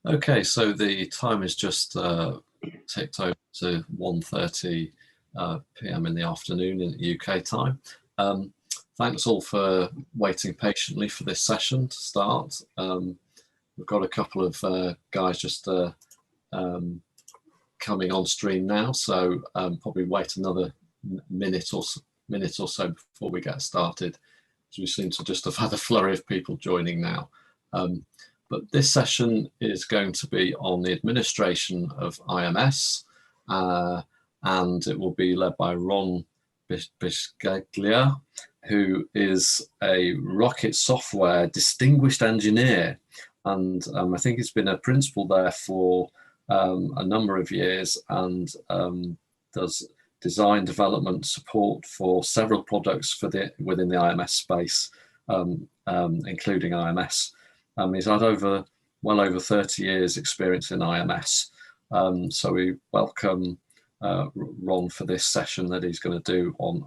Okay, so the time is just ticked over to 1:30 p.m. in the afternoon in UK time. Thanks all for waiting patiently for this session to start. We've got a couple of guys just coming on stream now, so probably wait another minute or so before we get started, as we seem to just have had a flurry of people joining now. But this session is going to be on the administration of IMS, and it will be led by Ron Biscaglia, who is a Rocket Software distinguished engineer, and I think he's been a principal there for a number of years, and does design development support for several products within the IMS space, including IMS. He's had well over 30 years experience in IMS. So we welcome Ron for this session that he's going to do on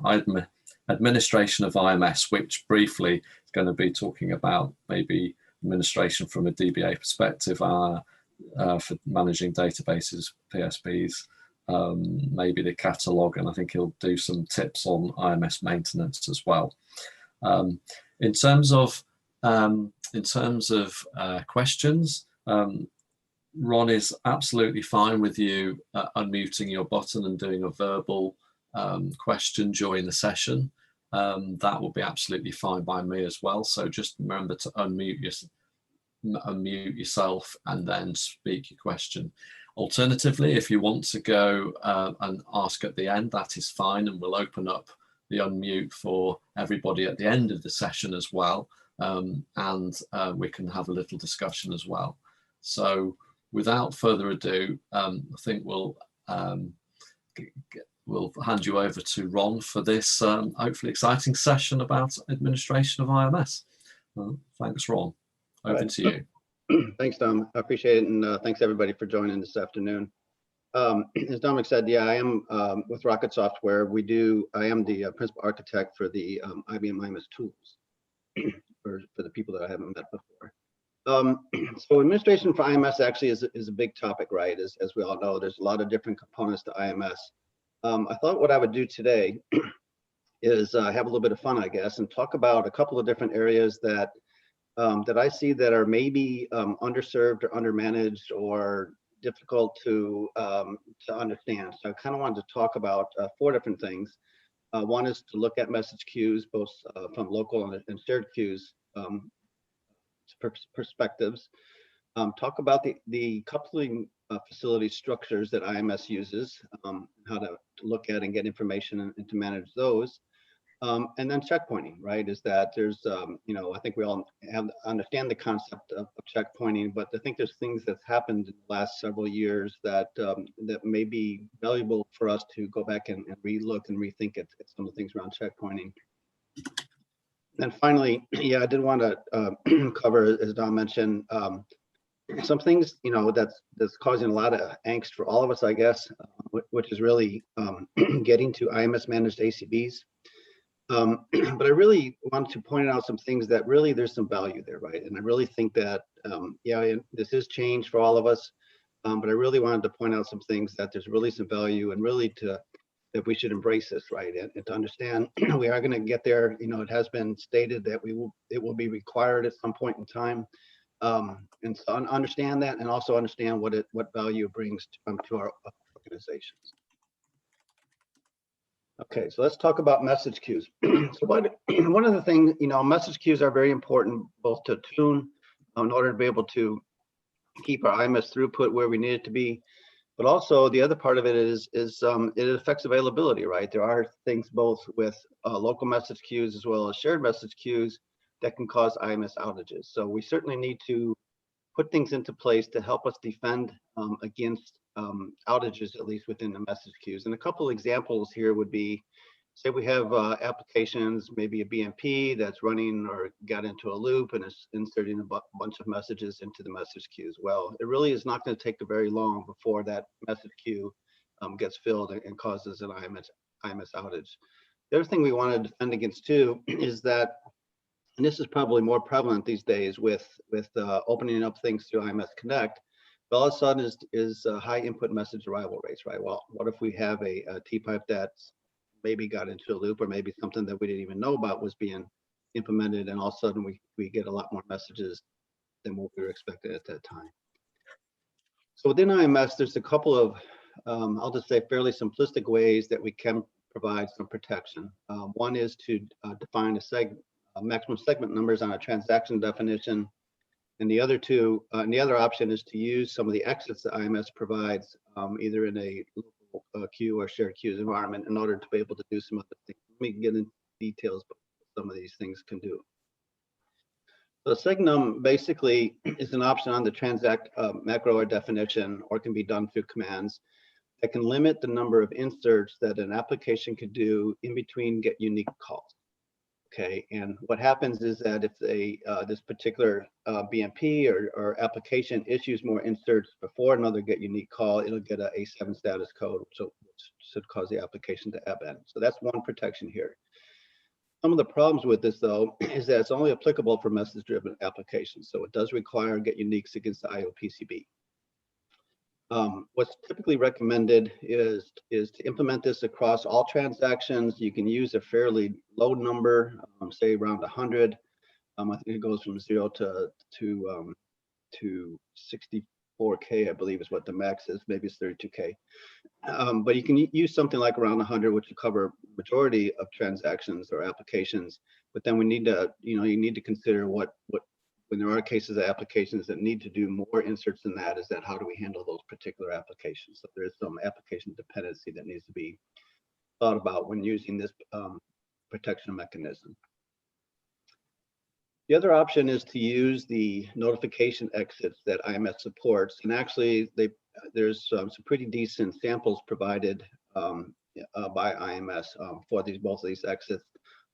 administration of IMS, which briefly is going to be talking about maybe administration from a DBA perspective, for managing databases, PSBs, maybe the catalog, and I think he'll do some tips on IMS maintenance as well. In terms of questions, Ron is absolutely fine with you unmuting your button and doing a verbal question during the session. That will be absolutely fine by me as well. So just remember to unmute yourself and then speak your question. Alternatively, if you want to go and ask at the end, that is fine, and we'll open up the unmute for everybody at the end of the session as well. And we can have a little discussion as well. So without further ado, I think we'll hand you over to Ron for this hopefully exciting session about administration of IMS. Thanks, Ron. Over to you. Thanks, Dom. I appreciate it, and thanks everybody for joining this afternoon. As Dominic said, yeah, I am with Rocket Software. I am the principal architect for the IBM IMS tools. For the people that I haven't met before. So administration for IMS actually is a big topic, right? As we all know, there's a lot of different components to IMS. I thought what I would do today is have a little bit of fun, I guess, and talk about a couple of different areas that I see that are maybe underserved or undermanaged or difficult to understand. So I kind of wanted to talk about 4 different things. One is to look at message queues, both from local and shared queues perspectives. Talk about the coupling facility structures that IMS uses, how to look at and get information and to manage those. And then checkpointing, right? Is that there's, I think we all understand the concept of checkpointing, but I think there's things that's happened in the last several years that that may be valuable for us to go back and relook and rethink at some of the things around checkpointing. And finally, yeah, I did want to cover, as Don mentioned, some things, that's causing a lot of angst for all of us, I guess, which is really getting to IMS managed ACBs. But I really want to point out some things that really there's some value there, right? And I really think that, yeah, this is change for all of us, but I really wanted to point out some things that there's really some value and really that we should embrace this, right? And to understand we are going to get there. It has been stated that it will be required at some point in time. And so understand that, and also understand what value it brings to our organizations. Okay, so let's talk about message queues. So one of the things, message queues are very important both to tune in order to be able to keep our IMS throughput where we need it to be, but also the other part of it is it affects availability, right? There are things both with local message queues as well as shared message queues that can cause IMS outages. So we certainly need to put things into place to help us defend against outages, at least within the message queues. And a couple examples here would be, say we have applications, maybe a BMP that's running or got into a loop and is inserting a bunch of messages into the message queues. Well, it really is not going to take very long before that message queue gets filled and causes an IMS outage. The other thing we want to defend against too is that, and this is probably more prevalent these days with opening up things through IMS Connect, But all of a sudden is high input message arrival rates, right? Well, what if we have a T-pipe that's maybe got into a loop, or maybe something that we didn't even know about was being implemented, and all of a sudden we get a lot more messages than what we were expecting at that time. So within IMS, there's a couple of, I'll just say, fairly simplistic ways that we can provide some protection. One is to define a maximum segment numbers on a transaction definition. And the other two, and the other option is to use some of the exits that IMS provides, either in a local queue or shared queues environment, in order to be able to do some other things. Let me get into details about what some of these things can do. So segnum basically is an option on the transact macro or definition, or can be done through commands that can limit the number of inserts that an application could do in between get unique calls. Okay, and what happens is that if this particular BMP or application issues more inserts before another get unique call, it'll get a A7 status code, which should cause the application to abend. So that's one protection here. Some of the problems with this, though, is that it's only applicable for message-driven applications. So it does require get uniques against the IO PCB. What's typically recommended is to implement this across all transactions. You can use a fairly low number, say around 100. I think it goes from 0 to 64K, I believe is what the max is. Maybe it's 32K. But you can use something like around 100, which will cover majority of transactions or applications. But then we need to, you need to consider what when there are cases of applications that need to do more inserts than that, is that how do we handle those particular applications? So there is some application dependency that needs to be thought about when using this protection mechanism. The other option is to use the notification exits that IMS supports, and actually there's some pretty decent samples provided by IMS for both of these exits.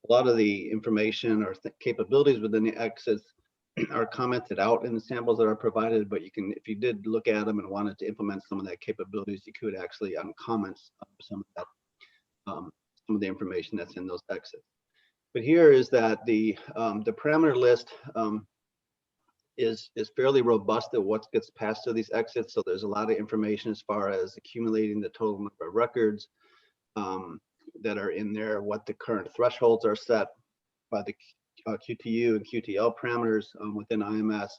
A lot of the information or capabilities within the exits are commented out in the samples that are provided, but you can, if you did look at them and wanted to implement some of that capabilities, you could actually comment some of the information that's in those exits. But here is that the parameter list is fairly robust at what gets passed to these exits. So there's a lot of information as far as accumulating the total number of records that are in there, what the current thresholds are set by the QTU and QTL parameters within IMS.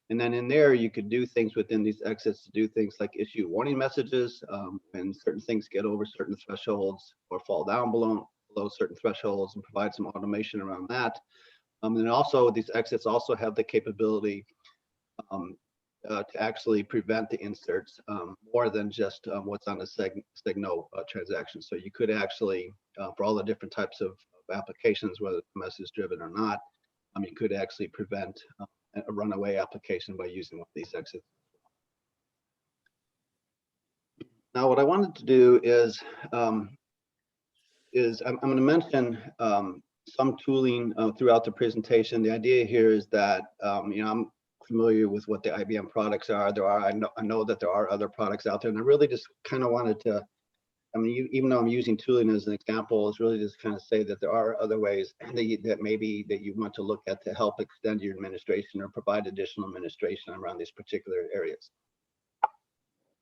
And then in there, you could do things within these exits to do things like issue warning messages when certain things get over certain thresholds or fall down below certain thresholds, and provide some automation around that. And also these exits also have the capability to actually prevent the inserts more than just what's on the Segno transaction. So you could actually, for all the different types of applications, whether message driven or not, you could actually prevent a runaway application by using one of these exits. Now, what I wanted to do is I'm going to mention some tooling throughout the presentation. The idea here is that I'm familiar with what the IBM products are. I know that there are other products out there, and I really just kind of wanted to, even though I'm using tooling as an example, it's really just kind of say that there are other ways that maybe that you want to look at to help extend your administration or provide additional administration around these particular areas.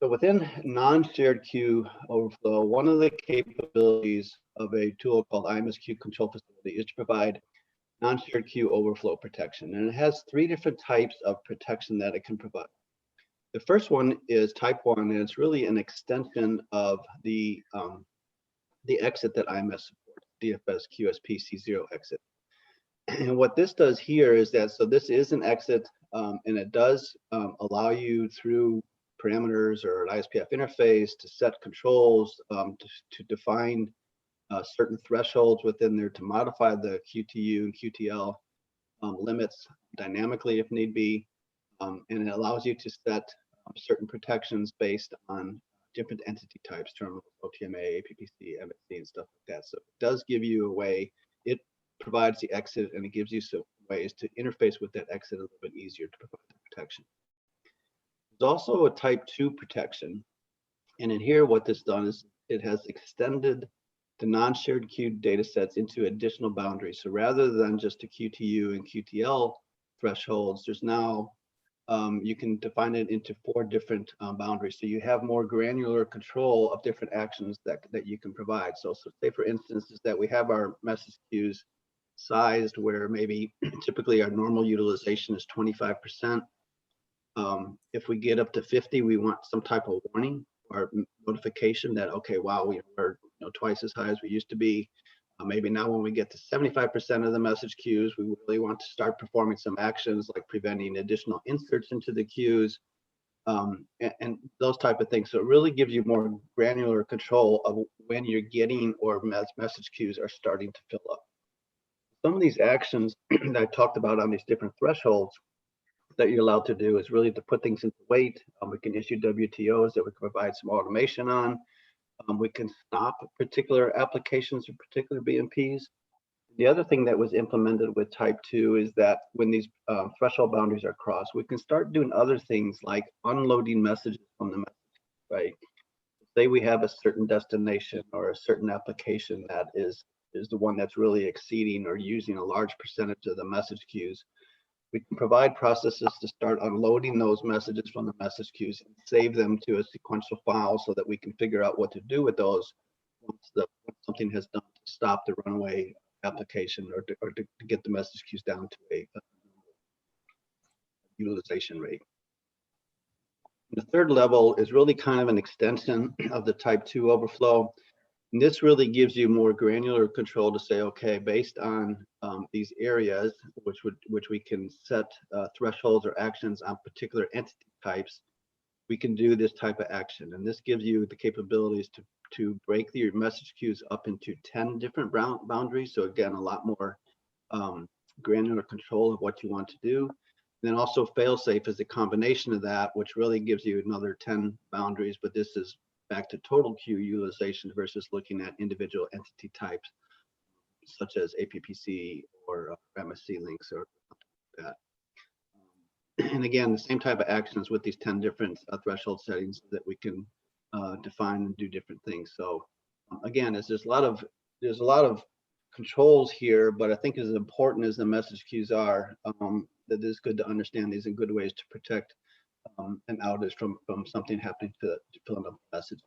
So within non-shared queue overflow, one of the capabilities of a tool called IMS Queue Control Facility is to provide non-shared queue overflow protection. And it has 3 different types of protection that it can provide. The first one is type 1, and it's really an extension of the exit that IMS supports, DFS QSP C0 exit. And what this does here is that, so this is an exit, and it does allow you through parameters or an ISPF interface to set controls, to define certain thresholds within there, to modify the QTU and QTL limits dynamically if need be, and it allows you to set certain protections based on different entity types, terminals, OTMA, APPC, MSC, and stuff like that. So it does give you a way, it provides the exit, and it gives you some ways to interface with that exit a little bit easier to provide the protection. There's also a type 2 protection, and in here what this done is it has extended the non-shared queue data sets into additional boundaries. So rather than just the QTU and QTL thresholds, there's now you can define it into 4 different boundaries. So you have more granular control of different actions that you can provide. So say for instance is that we have our message queues sized where maybe typically our normal utilization is 25%. If we get up to 50, we want some type of warning or notification that, okay, wow, we're twice as high as we used to be. Maybe now when we get to 75% of the message queues, we really want to start performing some actions like preventing additional inserts into the queues and those type of things. So it really gives you more granular control of when you're getting or message queues are starting to fill up. Some of these actions that I talked about on these different thresholds that you're allowed to do is really to put things into wait. We can issue WTOs that we can provide some automation on. We can stop particular applications or particular BMPs. The other thing that was implemented with type 2 is that when these threshold boundaries are crossed, we can start doing other things like unloading messages from the message, right? Say we have a certain destination or a certain application that is the one that's really exceeding or using a large percentage of the message queues. We can provide processes to start unloading those messages from the message queues and save them to a sequential file so that we can figure out what to do with those once something has done to stop the runaway application or to get the message queues down to a utilization rate. The third level is really kind of an extension of the type 2 overflow. And this really gives you more granular control to say, okay, based on these areas, which we can set thresholds or actions on particular entity types, we can do this type of action. And this gives you the capabilities to break your message queues up into 10 different boundaries. So again, a lot more granular control of what you want to do. And then also fail-safe is a combination of that, which really gives you another 10 boundaries, but this is back to total queue utilization versus looking at individual entity types, such as APPC or MSC links or that. And again, the same type of actions with these 10 different threshold settings that we can define and do different things. So again, there's a lot of controls here, but I think as important as the message queues are, that it's good to understand these are good ways to protect an outage from something happening to filling up the message.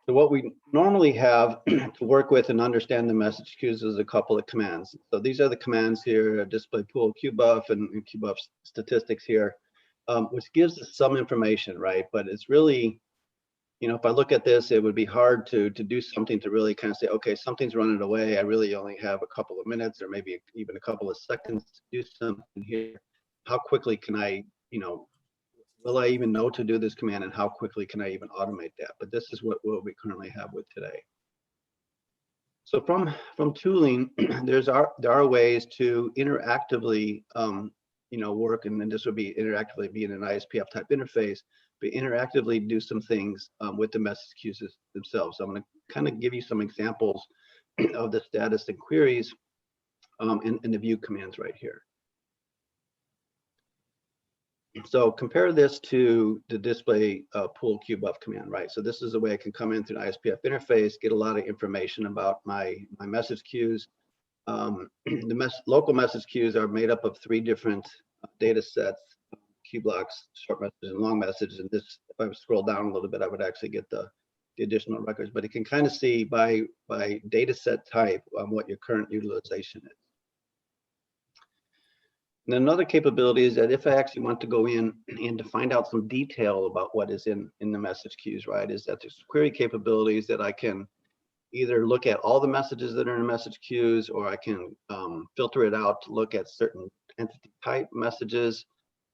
So what we normally have to work with and understand the message queues is a couple of commands. So these are the commands here: display pool QBuff and QBuff statistics here, which gives us some information, right? But it's really, if I look at this, it would be hard to do something to really kind of say, okay, something's running away. I really only have a couple of minutes or maybe even a couple of seconds to do something here. How quickly can I, will I even know to do this command, and how quickly can I even automate that? But this is what we currently have with today. So from tooling, there are ways to interactively, work, and then this would be interactively being an ISPF type interface, but interactively do some things with the message queues themselves. So I'm going to kind of give you some examples of the status and queries in the view commands right here. So compare this to the display pool QBuff command, right? So this is the way I can come in through an ISPF interface, get a lot of information about my message queues. The local message queues are made up of 3 different data sets: queue blocks, short message, and long message. And this, if I scroll down a little bit, I would actually get the additional records. But it can kind of see by data set type what your current utilization is. And another capability is that if I actually want to go in and to find out some detail about what is in the message queues, right, is that there's query capabilities that I can either look at all the messages that are in message queues, or I can filter it out to look at certain entity type messages.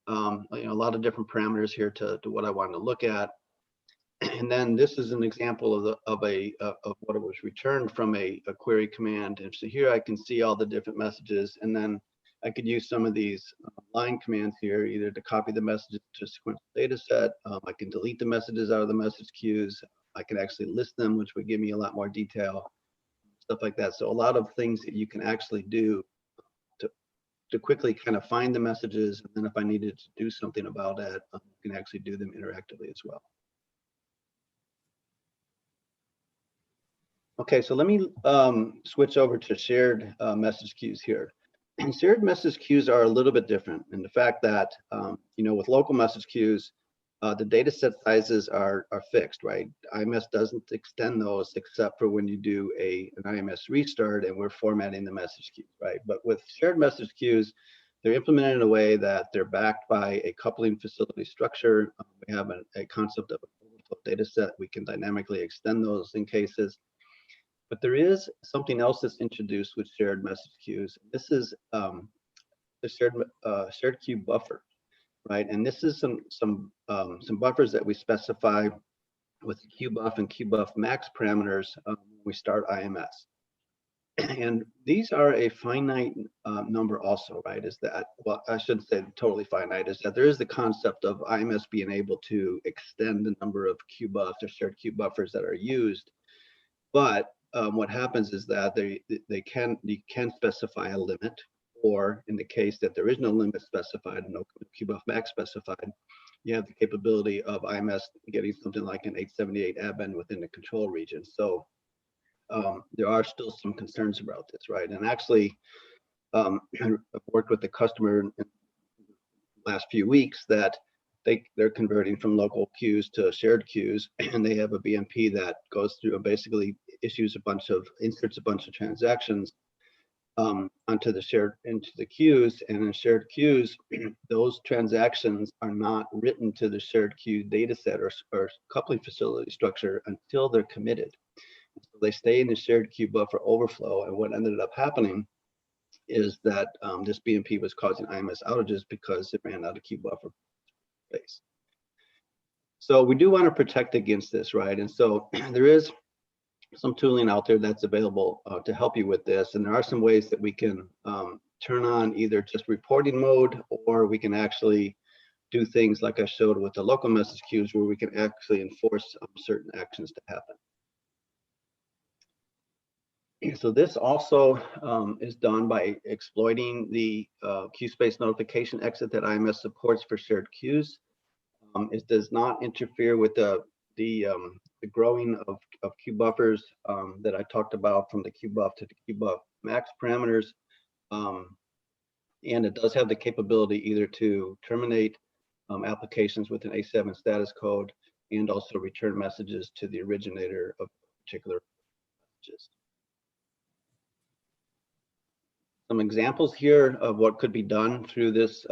A lot of different parameters here to what I want to look at. And then this is an example of what was returned from a query command. And so here I can see all the different messages, and then I could use some of these line commands here, either to copy the messages to a sequential data set. I can delete the messages out of the message queues. I can actually list them, which would give me a lot more detail, stuff like that. So a lot of things that you can actually do to quickly kind of find the messages. And then if I needed to do something about it, you can actually do them interactively as well. Okay, so let me switch over to shared message queues here. And shared message queues are a little bit different in the fact that, with local message queues, the data set sizes are fixed, right? IMS doesn't extend those except for when you do an IMS restart and we're formatting the message queues, right? But with shared message queues, they're implemented in a way that they're backed by a coupling facility structure. We have a concept of an overflow data set. We can dynamically extend those in cases. But there is something else that's introduced with shared message queues. This is the shared queue buffer, right? And this is some buffers that we specify with QBuff and QBuff max parameters when we start IMS. And these are a finite number also, right? Is that, well, I shouldn't say totally finite, is that there is the concept of IMS being able to extend the number of QBuffs or shared queue buffers that are used. But what happens is that you can specify a limit, or in the case that there is no limit specified, no QBuff max specified, you have the capability of IMS getting something like an 878 adband within the control region. So there are still some concerns about this, right? And actually, I've worked with the customer in the last few weeks that they're converting from local queues to shared queues, and they have a BMP that goes through and basically inserts a bunch of transactions into the queues. And in shared queues, those transactions are not written to the shared queue data set or coupling facility structure until they're committed. So they stay in the shared queue buffer overflow. And what ended up happening is that this BMP was causing IMS outages because it ran out of queue buffer space. So we do want to protect against this, right? And so there is some tooling out there that's available to help you with this. And there are some ways that we can turn on either just reporting mode, or we can actually do things like I showed with the local message queues, where we can actually enforce certain actions to happen. So this also is done by exploiting the queue space notification exit that IMS supports for shared queues. It does not interfere with the growing of queue buffers that I talked about from the QBuff to the QBuff max parameters. And it does have the capability either to terminate applications with an A7 status code and also return messages to the originator of particular messages. Some examples here of what could be done through this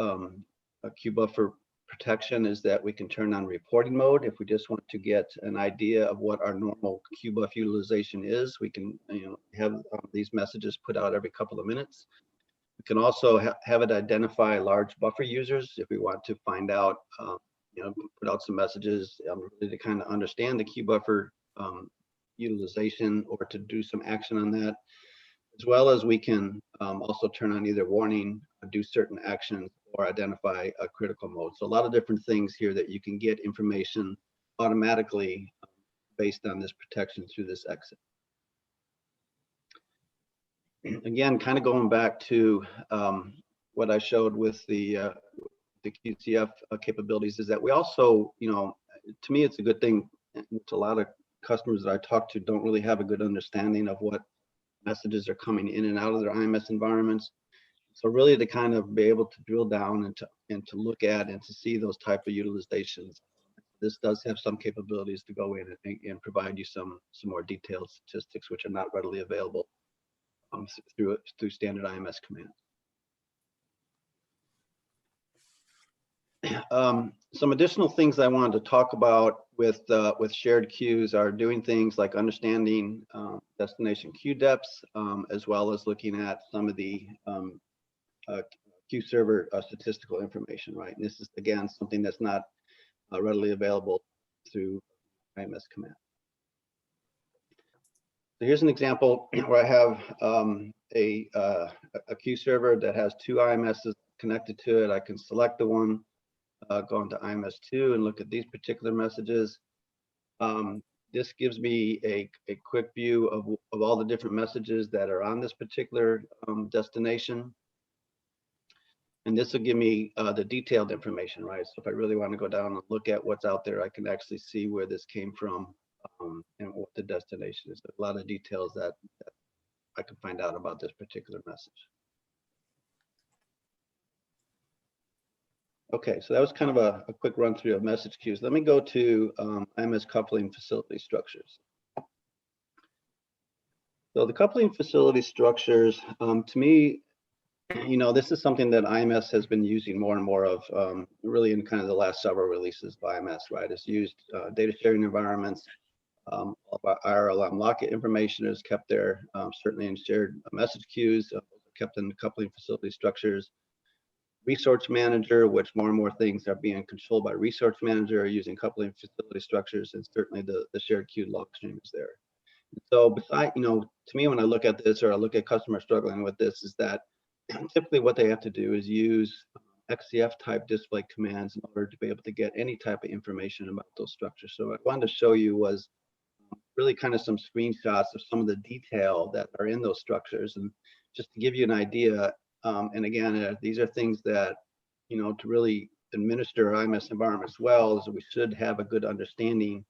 queue buffer protection is that we can turn on reporting mode. If we just want to get an idea of what our normal QBuff utilization is, we can have these messages put out every couple of minutes. We can also have it identify large buffer users if we want to find out, put out some messages really to kind of understand the queue buffer utilization, or to do some action on that. As well as we can also turn on either warning, do certain actions, or identify a critical mode. So a lot of different things here that you can get information automatically based on this protection through this exit. Again, kind of going back to what I showed with the QCF capabilities, is that we also, to me, it's a good thing. To a lot of customers that I talk to don't really have a good understanding of what messages are coming in and out of their IMS environments. So really to kind of be able to drill down and to look at and to see those type of utilizations, this does have some capabilities to go in and provide you some more detailed statistics, which are not readily available through standard IMS commands. Some additional things I wanted to talk about with shared queues are doing things like understanding destination queue depths, as well as looking at some of the queue server statistical information, right? And this is, again, something that's not readily available through IMS command. So here's an example where I have a queue server that has two IMSs connected to it. I can select the one, go into IMS2 and look at these particular messages. This gives me a quick view of all the different messages that are on this particular destination. And this will give me the detailed information, right? So if I really want to go down and look at what's out there, I can actually see where this came from and what the destination is. There's a lot of details that I can find out about this particular message. Okay, so that was kind of a quick run through of message queues. Let me go to IMS coupling facility structures. So the coupling facility structures, to me, you know, this is something that IMS has been using more and more of, really in kind of the last several releases by IMS, right? It's used data sharing environments. All of our IRLM locket information is kept there, certainly in shared message queues, kept in coupling facility structures. Resource manager, which more and more things are being controlled by resource manager using coupling facility structures, and certainly the shared queue log stream is there. So beside, you know, to me, when I look at this or I look at customers struggling with this, is that typically what they have to do is use XCF type display commands in order to be able to get any type of information about those structures. So what I wanted to show you was really kind of some screenshots of some of the detail that are in those structures. And just to give you an idea, and again, these are things that, you know, to really administer IMS environments well, is that we should have a good understanding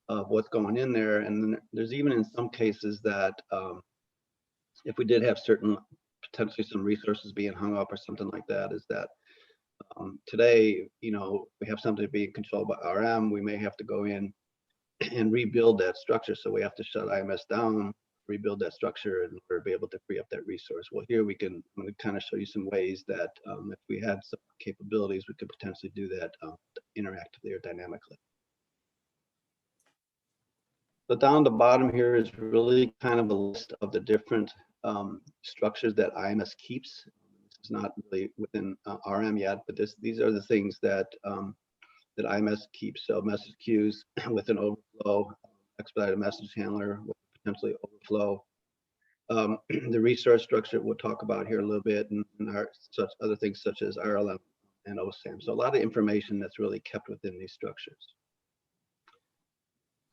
of what's going in there. And there's even in some cases that if we did have certain, potentially some resources being hung up or something like that, is that today, you know, we have something being controlled by RM, we may have to go in and rebuild that structure. So we have to shut IMS down, rebuild that structure in order to be able to free up that resource. Well, here I'm going to kind of show you some ways that if we had some capabilities, we could potentially do that interactively or dynamically. So down the bottom here is really kind of a list of the different structures that IMS keeps. This is not really within RM yet, but these are the things that that IMS keeps. So message queues with an overflow, expedited message handler with potentially overflow. The resource structure we'll talk about here a little bit, and such other things such as IRLM and OSAM. So a lot of information that's really kept within these structures.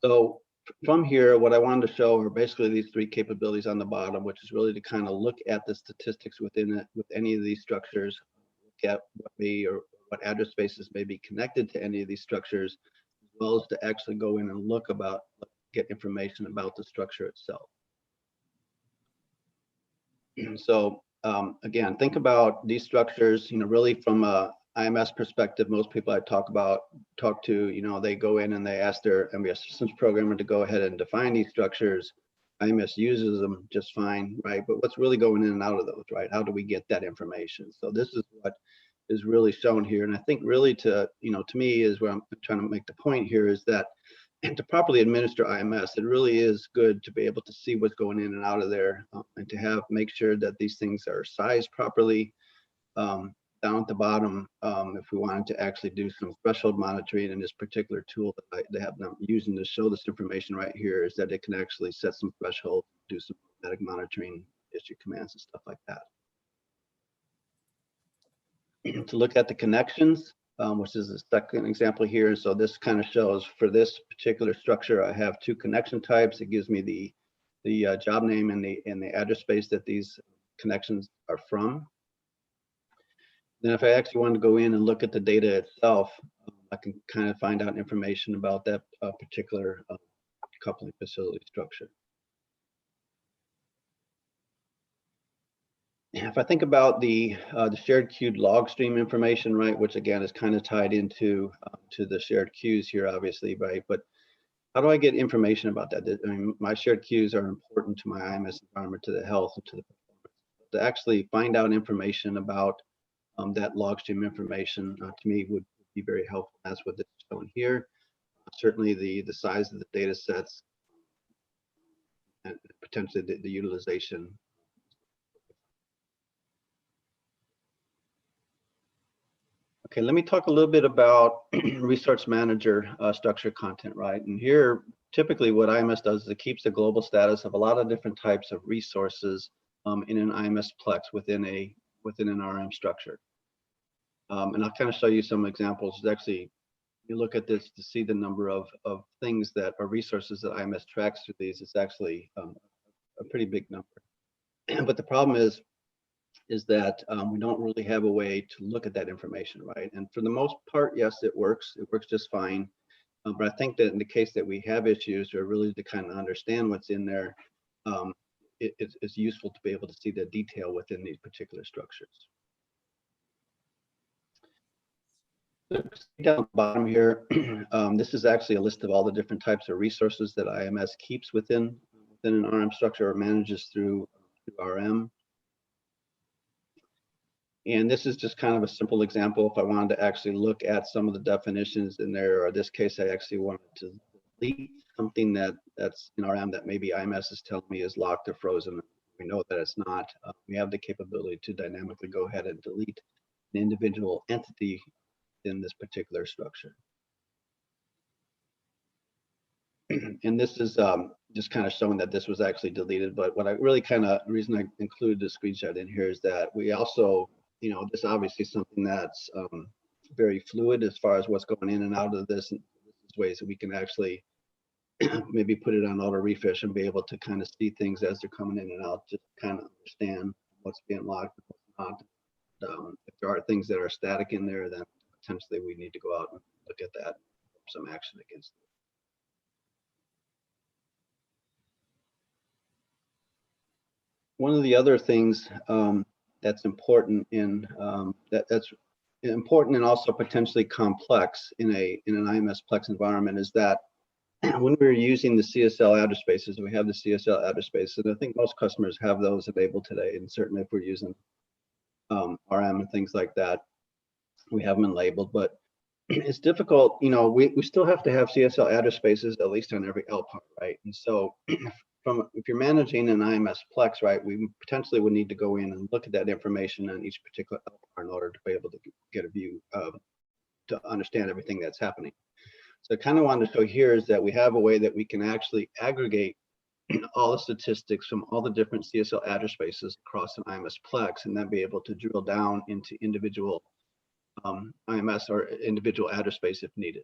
So from here, what I wanted to show are basically these three capabilities on the bottom, which is really to kind of look at the statistics within it, with any of these structures, look at what address spaces may be connected to any of these structures, as well as to actually go in and get information about the structure itself. So again, think about these structures, you know, really from a IMS perspective. Most people I talk to, you know, they go in and they ask their MBS systems programmer to go ahead and define these structures. IMS uses them just fine, right? But what's really going in and out of those, right? How do we get that information? So this is what is really shown here. And I think really to me is where I'm trying to make the point here, is that to properly administer IMS, it really is good to be able to see what's going in and out of there, and to make sure that these things are sized properly. Down at the bottom, if we wanted to actually do some threshold monitoring in this particular tool that they have them using to show this information right here, is that it can actually set some threshold, do some automatic monitoring, issue commands and stuff like that. To look at the connections, which is the second example here. So this kind of shows for this particular structure, I have two connection types. It gives me the job name and the address space that these connections are from. Then if I actually want to go in and look at the data itself, I can kind of find out information about that particular coupling facility structure. If I think about the shared queued log stream information, right, which again is kind of tied into to the shared queues here, obviously, right? But how do I get information about that? I mean, my shared queues are important to my IMS environment, to the health, and to the performance. To actually find out information about that log stream information, to me, would be very helpful. That's what this is shown here. Certainly, the size of the data sets and potentially the utilization. Okay, let me talk a little bit about resource manager structure content, right? And here, typically what IMS does is it keeps the global status of a lot of different types of resources in an IMS plex within an RM structure. And I'll kind of show you some examples. Actually, you look at this to see the number of things that are resources that IMS tracks through these. It's actually a pretty big number. But the problem is that we don't really have a way to look at that information, right? And for the most part, yes, it works. It works just fine. But I think that in the case that we have issues, or really to kind of understand what's in there, it's useful to be able to see the detail within these particular structures. Down the bottom here, this is actually a list of all the different types of resources that IMS keeps within an RM structure or manages through RM. And this is just kind of a simple example. If I wanted to actually look at some of the definitions in there, or in this case, I actually wanted to delete something that's in RM that maybe IMS is telling me is locked or frozen. We know that it's not. We have the capability to dynamically go ahead and delete an individual entity in this particular structure. And this is just kind of showing that this was actually deleted. But what I really reason I included the screenshot in here is that we also, this obviously is something that's very fluid as far as what's going in and out of this. And there's ways that we can actually maybe put it on auto refresh and be able to kind of see things as they're coming in and out, just kind of understand what's being logged and what's not. If there are things that are static in there, then potentially we need to go out and look at that, some action against it. One of the other things that's important that's important and also potentially complex in an IMS Plex environment is that when we're using the CSL address spaces, we have the CSL address spaces, and I think most customers have those enabled today, and certainly if we're using RM and things like that, we have them labeled, but it's difficult. We still have to have CSL address spaces at least on every LPAR, right? And so if you're managing an IMS Plex, right, we potentially would need to go in and look at that information on each particular LPAR in order to be able to get a view to understand everything that's happening. So I kind of wanted to show here is that we have a way that we can actually aggregate all the statistics from all the different CSL address spaces across an IMS Plex, and then be able to drill down into individual IMS or individual address space if needed.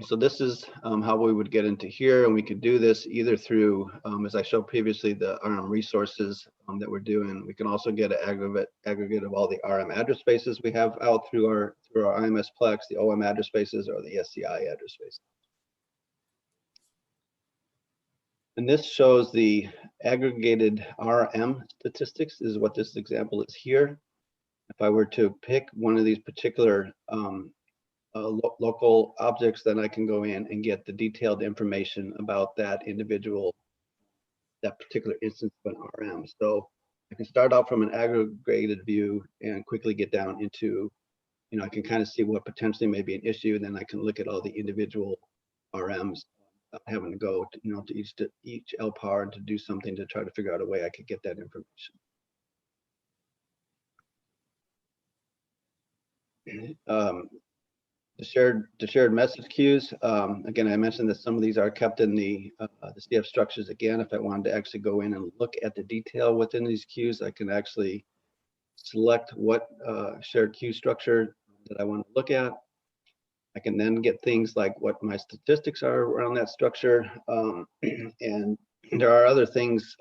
So this is how we would get into here, and we could do this either through, as I showed previously, the RM resources that we're doing. We can also get an aggregate of all the RM address spaces we have out through our IMS Plex, the OM address spaces, or the SCI address spaces. And this shows the aggregated RM statistics, is what this example is here. If I were to pick one of these particular local objects, then I can go in and get the detailed information about that particular instance of an RM. So I can start out from an aggregated view and quickly get down into, I can kind of see what potentially may be an issue, and then I can look at all the individual RMs, having to go to each LPAR and to do something to try to figure out a way I could get that information. The shared message queues. Again, I mentioned that some of these are kept in the CF structures. Again, if I wanted to actually go in and look at the detail within these queues, I can actually select what shared queue structure that I want to look at. I can then get things like what my statistics are around that structure. And there are other things,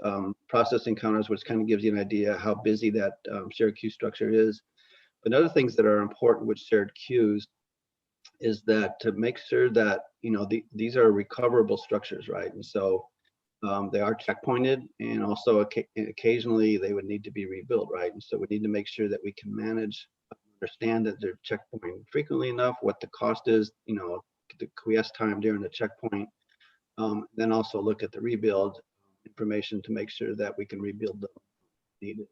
processing counters, which kind of gives you an idea how busy that shared queue structure is. But other things that are important with shared queues is that to make sure that these are recoverable structures, right? And so they are checkpointed, and also occasionally they would need to be rebuilt, right? And so we need to make sure that we can understand that they're checkpointed frequently enough, what the cost is, the quiesce time during the checkpoint, then also look at the rebuild information to make sure that we can rebuild them needed.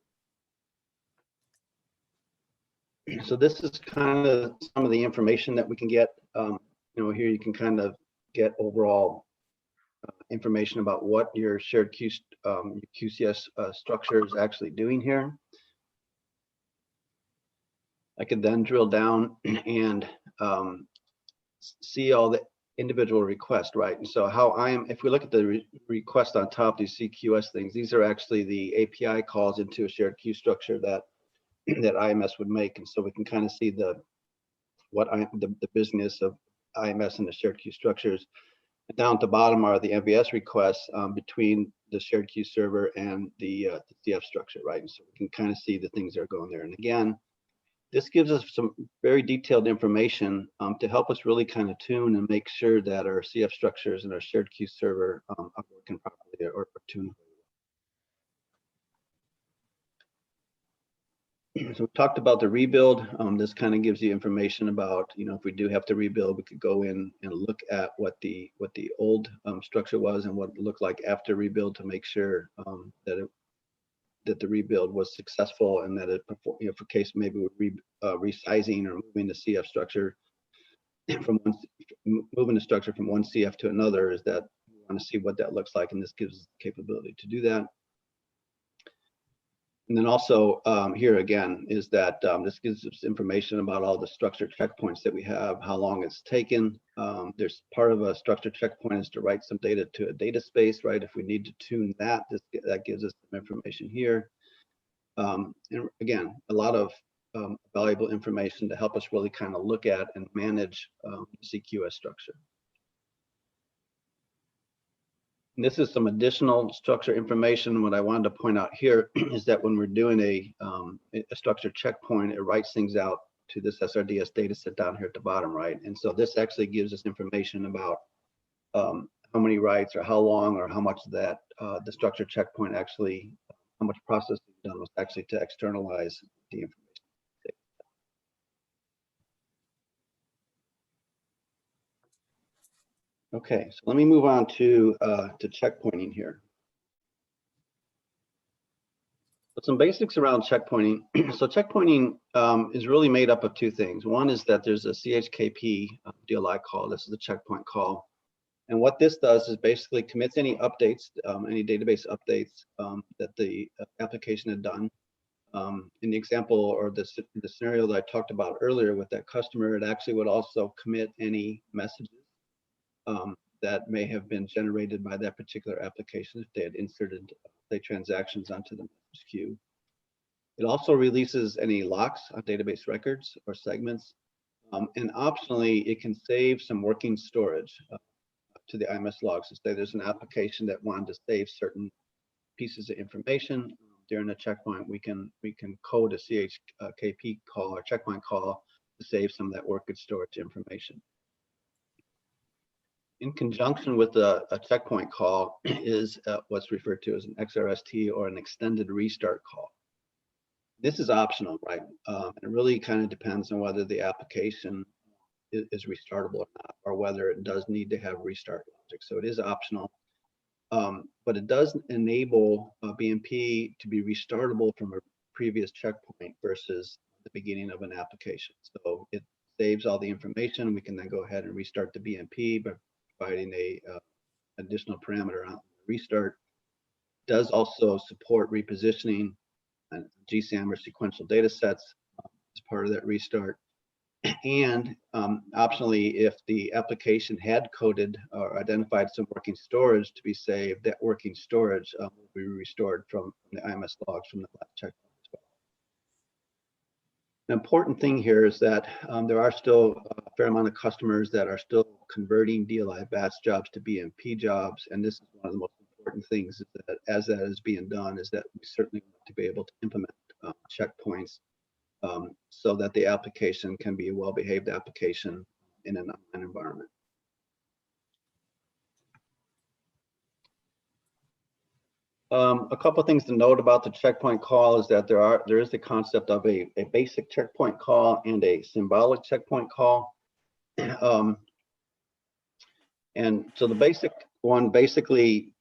So this is kind of some of the information that we can get. Here you can kind of get overall information about what your shared QCS structure is actually doing here. I could then drill down and see all the individual requests, right? And so if we look at the request on top, these CQS things, these are actually the API calls into a shared queue structure that IMS would make. And so we can kind of see the business of IMS and the shared queue structures. And down at the bottom are the MVS requests between the shared queue server and the CF structure, right? And so we can kind of see the things that are going there. And again, this gives us some very detailed information to help us really kind of tune and make sure that our CF structures and our shared queue server are working properly or tuned. So we talked about the rebuild. This kind of gives you information about, if we do have to rebuild, we could go in and look at what the old structure was and what it looked like after rebuild to make sure that the rebuild was successful, and that it performed, for case maybe we're resizing or moving the CF structure from moving the structure from one CF to another, is that we want to see what that looks like, and this gives us the capability to do that. And then also here again is that this gives us information about all the structure checkpoints that we have, how long it's taken. There's part of a structure checkpoint is to write some data to a data space, right? If we need to tune that, that gives us some information here. And again, a lot of valuable information to help us really kind of look at and manage CQS structure. And this is some additional structure information. What I wanted to point out here is that when we're doing a structure checkpoint, it writes things out to this SRDS data set down here at the bottom right. And so this actually gives us information about how many writes or how long or how much that the structure checkpoint actually, how much processing done was actually to externalize the information. Okay, so let me move on to checkpointing here. So some basics around checkpointing. So checkpointing is really made up of two things. One is that there's a CHKP DLI call. This is the checkpoint call. And what this does is basically commits any updates, any database updates that the application had done. In the example or the scenario that I talked about earlier with that customer, it actually would also commit any messages that may have been generated by that particular application if they had inserted, say, transactions onto the message queue. It also releases any locks on database records or segments. And optionally, it can save some working storage to the IMS logs. So say there's an application that wanted to save certain pieces of information during a checkpoint, we can code a CHKP call or checkpoint call to save some of that working storage information. In conjunction with a checkpoint call is what's referred to as an XRST or an extended restart call. This is optional, right? It really kind of depends on whether the application is restartable or not, or whether it does need to have restart logic. So it is optional, but it does enable BMP to be restartable from a previous checkpoint versus the beginning of an application. So it saves all the information. We can then go ahead and restart the BMP, but providing a additional parameter on restart. Does also support repositioning and GSAM or sequential data sets as part of that restart. And optionally, if the application had coded or identified some working storage to be saved, that working storage will be restored from the IMS logs from the last checkpoint as well. An important thing here is that there are still a fair amount of customers that are still converting DLI batch jobs to BMP jobs, and this is one of the most important things is that as that is being done is that we certainly want to be able to implement checkpoints so that the application can be a well-behaved application in an online environment. A couple of things to note about the checkpoint call is that there is the concept of a basic checkpoint call and a symbolic checkpoint call. And so the basic one basically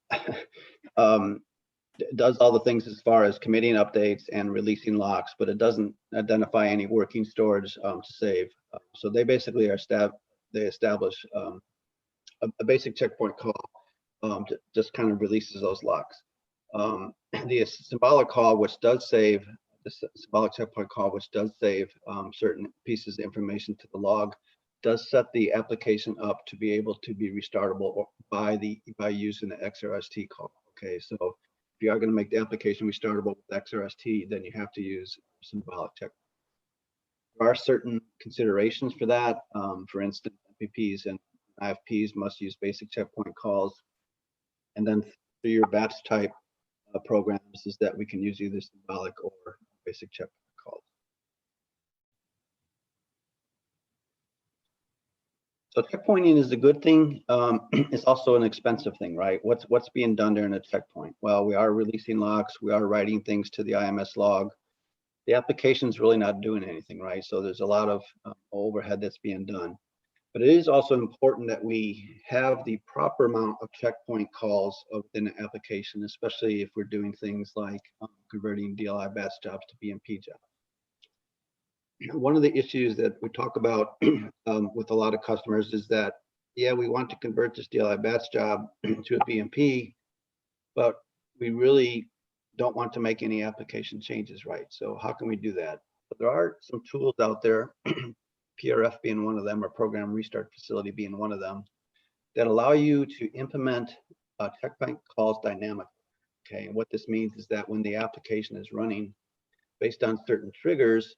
does all the things as far as committing updates and releasing locks, but it doesn't identify any working storage to save. So they basically establish a basic checkpoint call just kind of releases those locks. The symbolic call, which does save, the symbolic checkpoint call, which does save certain pieces of information to the log, does set the application up to be able to be restartable by using the XRST call. Okay, so if you are going to make the application restartable with XRST, then you have to use symbolic checkpoint. There are certain considerations for that. For instance, MPPs and IFPs must use basic checkpoint calls, and then through your batch type programs is that we can use either symbolic or basic checkpoint calls. So checkpointing is a good thing. It's also an expensive thing, right? What's being done during a checkpoint? Well, we are releasing locks. We are writing things to the IMS log. the application's really not doing anything, right? So there's a lot of overhead that's being done. But it is also important that we have the proper amount of checkpoint calls within the application, especially if we're doing things like converting DLI batch jobs to BMP jobs. One of the issues that we talk about with a lot of customers is that, yeah, we want to convert this DLI batch job to a BMP, but we really don't want to make any application changes, right? So how can we do that? But there are some tools out there, PRF being one of them, or Program Restart Facility being one of them, that allow you to implement checkpoint calls dynamically. Okay, and what this means is that when the application is running, based on certain triggers,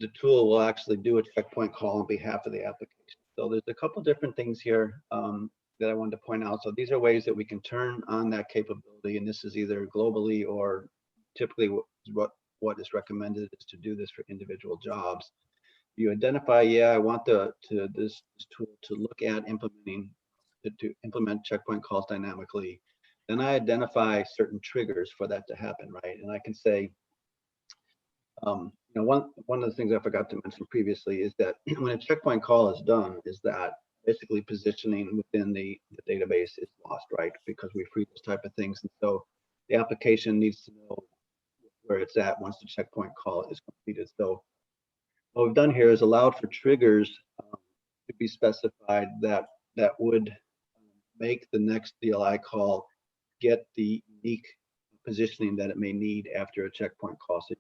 the tool will actually do a checkpoint call on behalf of the application. So there's a couple different things here that I wanted to point out. So these are ways that we can turn on that capability, and this is either globally or typically what is recommended is to do this for individual jobs. You identify, yeah, I want this tool to look at implementing, to implement checkpoint calls dynamically. Then I identify certain triggers for that to happen, right? And I can say, you know, one of the things I forgot to mention previously is that when a checkpoint call is done, is that basically positioning within the database is lost, right? Because we free those type of things, and so the application needs to know where it's at once the checkpoint call is completed. So what we've done here is allowed for triggers to be specified that would make the next DLI call get the unique positioning that it may need after a checkpoint call. So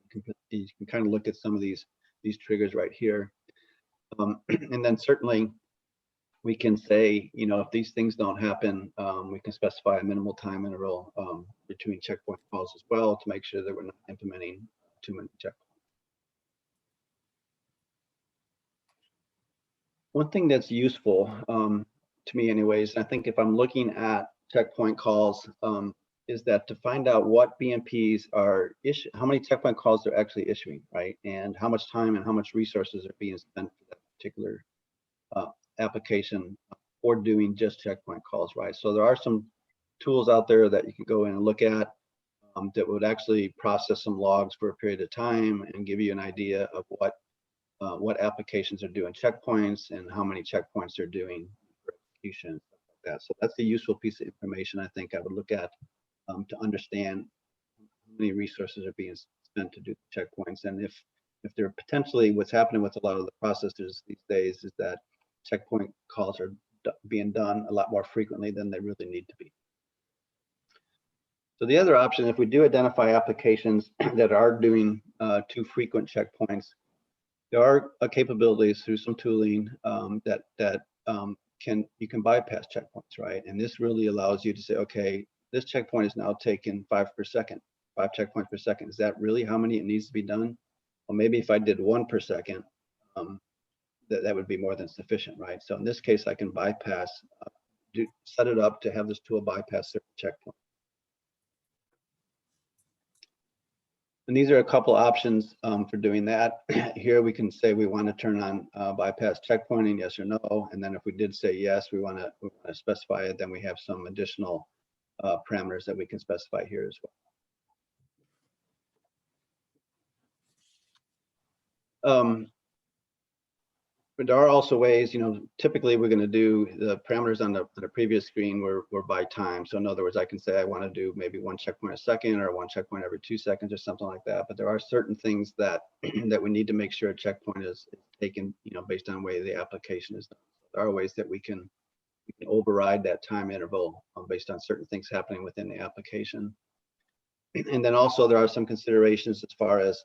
you can kind of look at some of these triggers right here. And then certainly we can say, you know, if these things don't happen, we can specify a minimal time interval between checkpoint calls as well to make sure that we're not implementing too many checkpoints. One thing that's useful to me anyways, and I think if I'm looking at checkpoint calls, is that to find out what BMPs are issuing, how many checkpoint calls they're actually issuing, right? And how much time and how much resources are being spent for that particular application for doing just checkpoint calls, right? So there are some tools out there that you can go in and look at that would actually process some logs for a period of time and give you an idea of what applications are doing checkpoints and how many checkpoints they're doing for execution, stuff like that. So that's a useful piece of information I think I would look at to understand how many resources are being spent to do the checkpoints, and if they're potentially, what's happening with a lot of the processors these days is that checkpoint calls are being done a lot more frequently than they really need to be. So the other option, if we do identify applications that are doing too frequent checkpoints, there are capabilities through some tooling that you can bypass checkpoints, right? And this really allows you to say, okay, this checkpoint is now taking 5 checkpoints per second. Is that really how many it needs to be done? Well, maybe if I did 1 per second, that would be more than sufficient, right? So in this case, I can bypass, set it up to have this tool bypass certain checkpoints. And these are a couple options for doing that. Here we can say we want to turn on bypass checkpointing, yes or no. And then if we did say yes, we want to specify it, then we have some additional parameters that we can specify here as well. But there are also ways, you know, typically we're going to do the parameters on the previous screen were by time. So in other words, I can say I want to do maybe 1 checkpoint a second or 1 checkpoint every 2 seconds or something like that. But there are certain things that that we need to make sure a checkpoint is taken, you know, based on the way the application is done. So there are ways that we can override that time interval based on certain things happening within the application. And then also there are some considerations as far as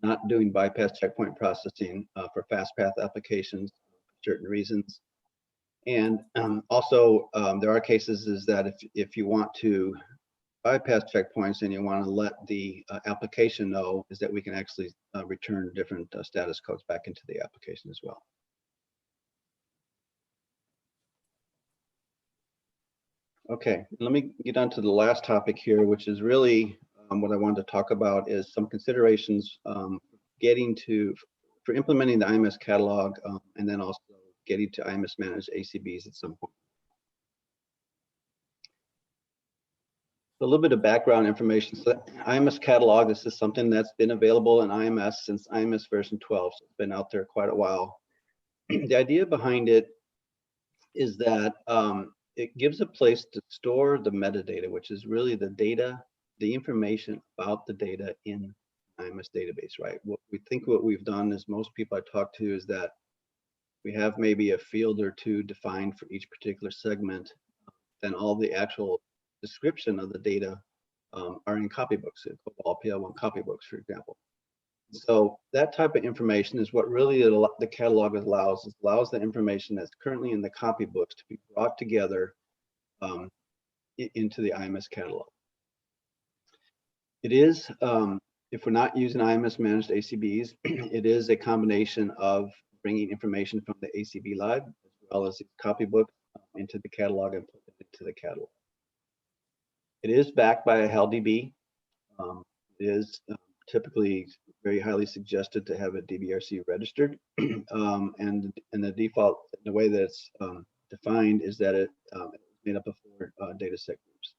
not doing bypass checkpoint processing for fast path applications for certain reasons. And also there are cases is that if you want to bypass checkpoints and you want to let the application know, is that we can actually return different status codes back into the application as well. Okay, let me get on to the last topic here, which is really what I wanted to talk about is some considerations for implementing the IMS catalog and then also getting to IMS managed ACBs at some point. A little bit of background information. So IMS Catalog, this is something that's been available in IMS since IMS version 12. So it's been out there quite a while. The idea behind it is that it gives a place to store the metadata, which is really the data, the information about the data in IMS database, right? What we've done is most people I talk to is that we have maybe a field or two defined for each particular segment, then all the actual description of the data are in copybooks, all PL1 copybooks, for example. So that type of information is what really the catalog allows. It allows the information that's currently in the copybooks to be brought together into the IMS catalog. It is, if we're not using IMS managed ACBs, it is a combination of bringing information from the ACB lib as well as the copybook into the catalog and put it into the catalog. It is backed by a HALDB. It is typically very highly suggested to have a DBRC registered, and the default, the way that it's defined is that it's made up of 4 data set groups.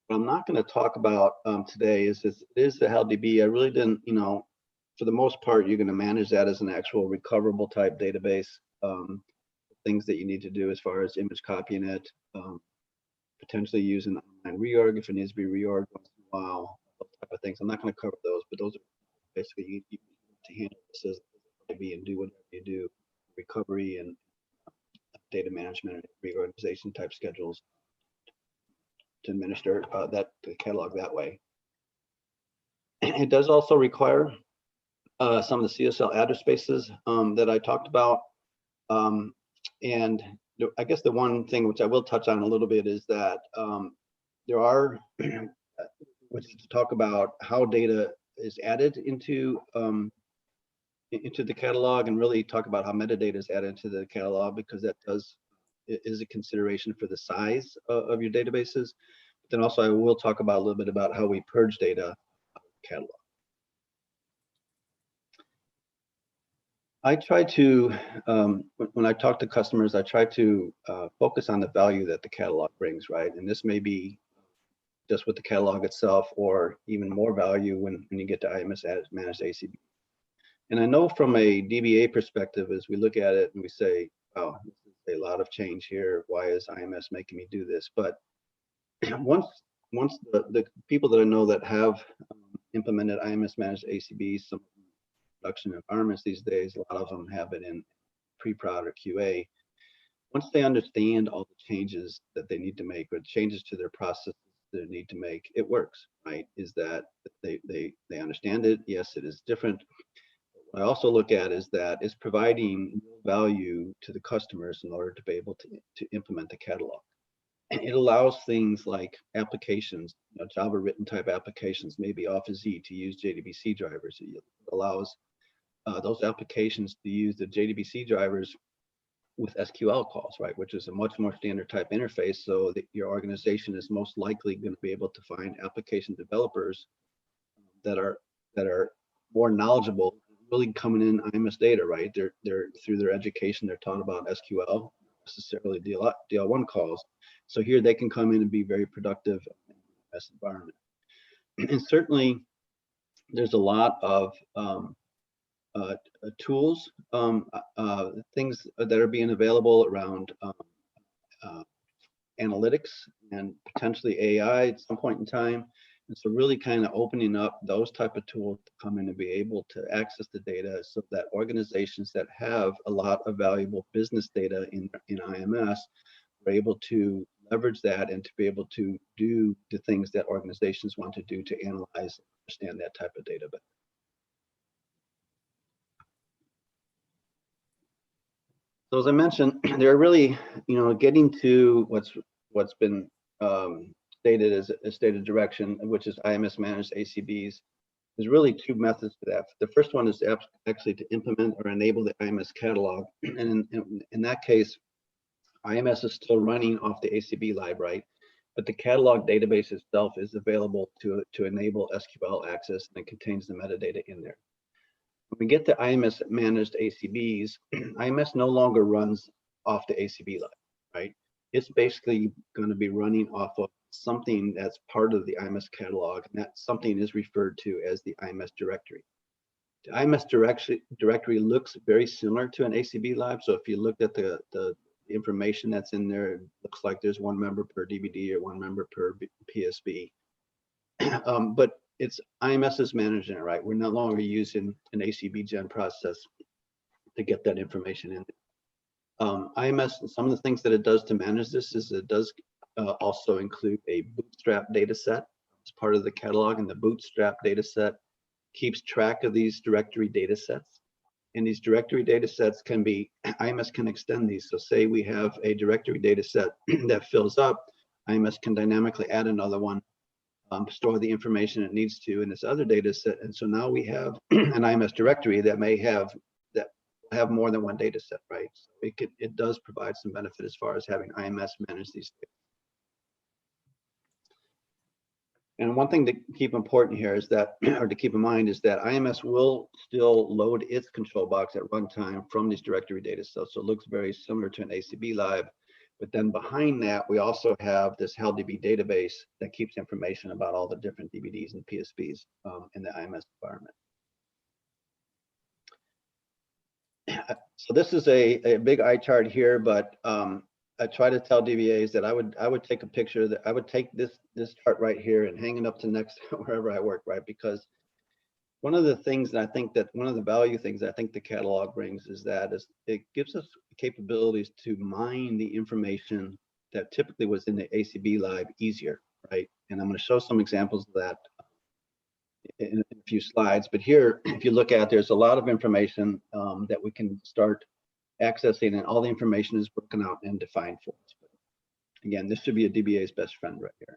What I'm not going to talk about today is it is the HALDB. I really didn't, for the most part, you're going to manage that as an actual recoverable type database. Things that you need to do as far as image copying it, potentially use an online reorg if it needs to be reorged once in a while, those type of things. I'm not going to cover those, but those are basically you need to handle this as HALDB and do whatever you do, recovery and data management and reorganization type schedules to administer the catalog that way. It does also require some of the CSL address spaces that I talked about. And I guess the one thing which I will touch on a little bit is that there are, which is to talk about how data is added into the catalog, and really talk about how metadata is added into the catalog, because that is a consideration for the size of your databases. But then also I will talk about a little bit about how we purge data out of the catalog. I try to, when I talk to customers, I try to focus on the value that the catalog brings, right? And this may be just with the catalog itself, or even more value when you get to IMS managed ACB. And I know from a DBA perspective, as we look at it and we say, oh, this is a lot of change here. Why is IMS making me do this? But once the people that I know that have implemented IMS managed ACBs, some production environments these days, a lot of them have it in pre-prod or QA. Once they understand all the changes that they need to make, or changes to their processes they need to make, it works, right? Is that they understand it? Yes, it is different. What I also look at is that it's providing value to the customers in order to be able to implement the catalog. And it allows things like applications, Java written type applications, maybe off of Z, to use JDBC drivers. It allows those applications to use the JDBC drivers with SQL calls, right, which is a much more standard type interface, so that your organization is most likely going to be able to find application developers that are more knowledgeable, really coming in IMS data, right? They're through their education, they're taught about SQL, necessarily DL1 calls. So here they can come in and be very productive in this environment. And certainly there's a lot of tools, things that are being available around analytics and potentially AI at some point in time. And so really kind of opening up those type of tools to come in and be able to access the data, so that organizations that have a lot of valuable business data in IMS are able to leverage that and to be able to do the things that organizations want to do to analyze and understand that type of data better. So as I mentioned, they're really, getting to what's been stated as a stated direction, which is IMS managed ACBs. There's really 2 methods to that. The first one is actually to implement or enable the IMS catalog, and in that case, IMS is still running off the ACB lib, right? But the catalog database itself is available to enable SQL access, and it contains the metadata in there. When we get to IMS managed ACBs, IMS no longer runs off the ACB lib, right? it's basically going to be running off of something that's part of the IMS catalog, and that something is referred to as the IMS directory. The IMS directory looks very similar to an ACB lib. So if you looked at the information that's in there, it looks like there's one member per DVD or one member per PSB. But it's IMS is managing it, right? We're no longer using an ACB gen process to get that information in. IMS, some of the things that it does to manage this is it does also include a bootstrap data set as part of the catalog, and the bootstrap data set keeps track of these directory data sets. And these directory data sets can be, IMS can extend these. So say we have a directory data set that fills up, IMS can dynamically add another one, store the information it needs to in this other data set. And so now we have an IMS directory that may have more than one data set, right? So it does provide some benefit as far as having IMS manage these things. And one thing to keep important here is that, or to keep in mind, is that IMS will still load its control box at runtime from these directory data sets. So it looks very similar to an ACB lib. But then behind that, we also have this HALDB database that keeps information about all the different DVDs and PSBs in the IMS environment. So this is a big eye chart here, but I try to tell DBAs that I would take a picture, that I would take this chart right here and hang it up to next wherever I work, right? Because one of the things that I think that one of the value things I think the catalog brings is that it gives us capabilities to mine the information that typically was in the ACB lib easier, right? And I'm going to show some examples of that in a few slides. But here, if you look at, there's a lot of information that we can start accessing, and all the information is broken out and defined for us. But again, this should be a DBA's best friend right here.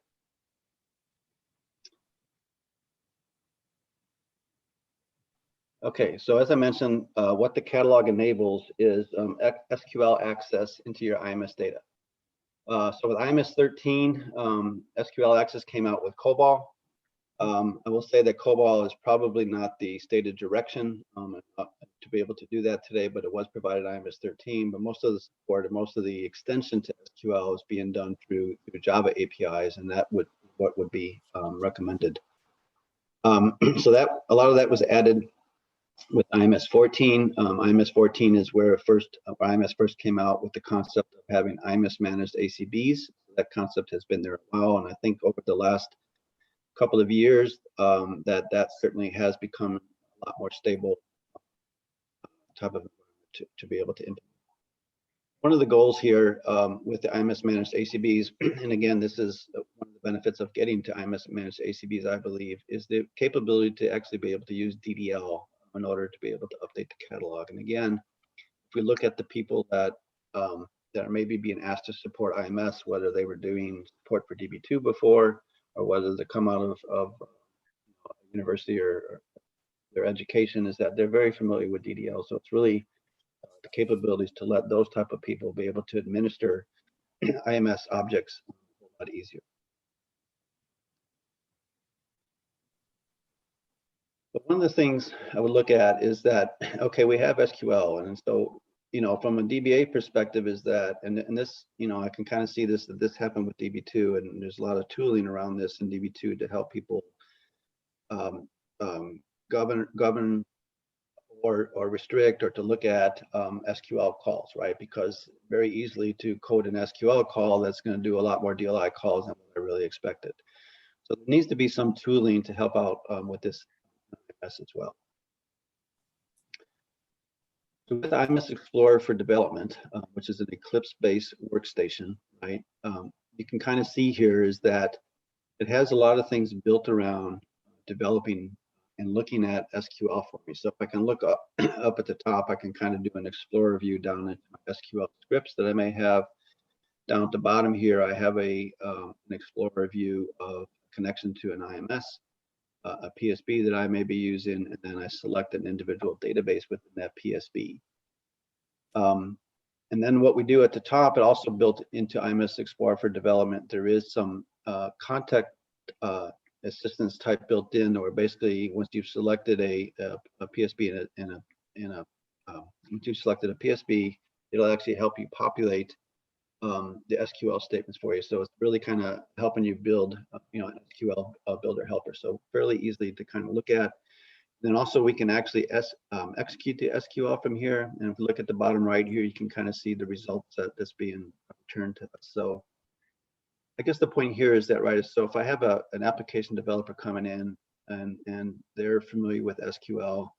Okay, so as I mentioned, what the catalog enables is SQL access into your IMS data. So with IMS 13, SQL access came out with COBOL. I will say that COBOL is probably not the stated direction to be able to do that today, but it was provided IMS 13. But most of the support and most of the extension to SQL is being done through Java APIs, and that would what would be recommended. So that a lot of that was added with IMS 14. IMS 14 is where IMS first came out with the concept of having IMS managed ACBs. That concept has been there a while, and I think over the last couple of years that certainly has become a lot more stable type of to be able to implement. One of the goals here with the IMS managed ACBs, and again, this is one of the benefits of getting to IMS managed ACBs, I believe, is the capability to actually be able to use DDL in order to be able to update the catalog. And again, if we look at the people that are maybe being asked to support IMS, whether they were doing support for DB2 before, or whether they come out of university or their education, is that they're very familiar with DDL. So it's really the capabilities to let those type of people be able to administer IMS objects a lot easier. But one of the things I would look at is that, okay, we have SQL, and so, from a DBA perspective is that, and this, I can kind of see that this happened with DB2, and there's a lot of tooling around this in DB2 to help people govern or restrict, or to look at SQL calls, right? Because very easily to code an SQL call that's going to do a lot more DLI calls than what I really expected. So there needs to be some tooling to help out with this as well. So with IMS Explorer for development, which is an Eclipse-based workstation, right? You can kind of see here is that it has a lot of things built around developing and looking at SQL for me. So if I can look up at the top, I can kind of do an Explorer view down into my SQL scripts that I may have. Down at the bottom here, I have an Explorer view of connection to an IMS, a PSB that I may be using, and then I select an individual database within that PSB. And then what we do at the top, it also built into IMS Explorer for development. There is some contact assistance type built in, or basically once you've selected a PSB once you've selected a PSB, it'll actually help you populate the SQL statements for you. So it's really kind of helping you build, an SQL builder helper. So fairly easily to kind of look at. Then also we can actually execute the SQL from here. And if you look at the bottom right here, you can kind of see the results that's being returned to us. So I guess the point here is that, right, so if I have an application developer coming in and they're familiar with SQL,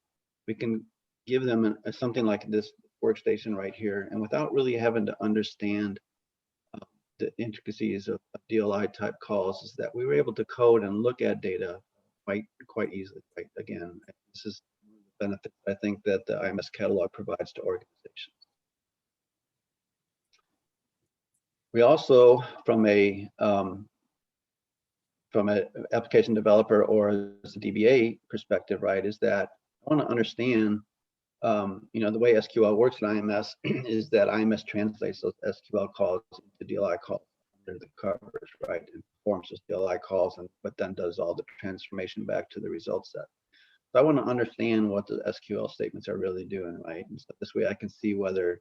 we can give them something like this workstation right here. And without really having to understand the intricacies of DLI type calls, is that we were able to code and look at data quite easily. Right? Again, this is the benefit I think that the IMS catalog provides to organizations. We also, from a application developer or as a DBA perspective, right, is that I want to understand, the way SQL works in IMS is that IMS translates those SQL calls into DLI calls under the covers, right, and performs those DLI calls, but then does all the transformation back to the result set. So I want to understand what the SQL statements are really doing, right? And so this way I can see whether,